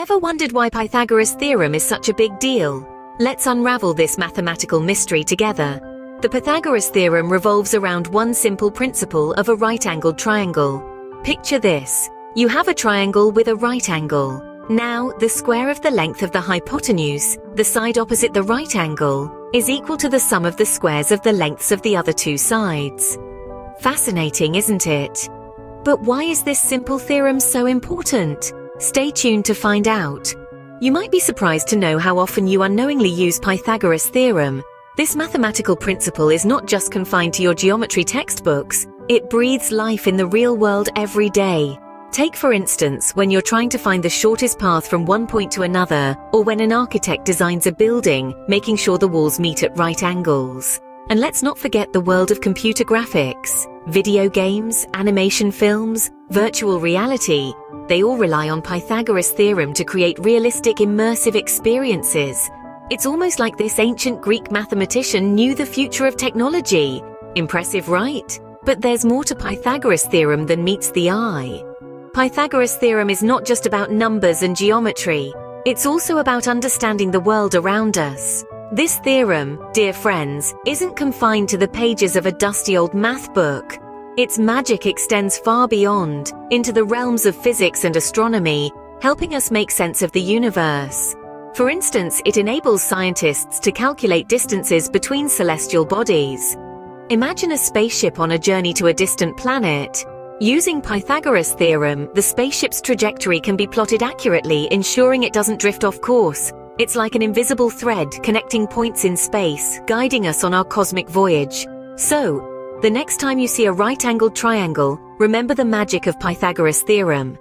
Ever wondered why Pythagoras' theorem is such a big deal? Let's unravel this mathematical mystery together. The Pythagoras theorem revolves around one simple principle of a right-angled triangle. Picture this. You have a triangle with a right angle. Now, the square of the length of the hypotenuse, the side opposite the right angle, is equal to the sum of the squares of the lengths of the other two sides. Fascinating, isn't it? But why is this simple theorem so important? Stay tuned to find out. You might be surprised to know how often you unknowingly use Pythagoras' theorem. This mathematical principle is not just confined to your geometry textbooks, it breathes life in the real world every day. Take for instance, when you're trying to find the shortest path from one point to another, or when an architect designs a building, making sure the walls meet at right angles. And let's not forget the world of computer graphics. Video games, animation films, virtual reality, they all rely on Pythagoras' theorem to create realistic, immersive experiences. It's almost like this ancient Greek mathematician knew the future of technology. Impressive, right? But there's more to Pythagoras' theorem than meets the eye. Pythagoras' theorem is not just about numbers and geometry. It's also about understanding the world around us. This theorem, dear friends, isn't confined to the pages of a dusty old math book. Its magic extends far beyond, into the realms of physics and astronomy, helping us make sense of the universe. For instance, it enables scientists to calculate distances between celestial bodies. Imagine a spaceship on a journey to a distant planet. Using Pythagoras' theorem, the spaceship's trajectory can be plotted accurately, ensuring it doesn't drift off course. It's like an invisible thread connecting points in space, guiding us on our cosmic voyage. So, the next time you see a right-angled triangle, remember the magic of Pythagoras' theorem.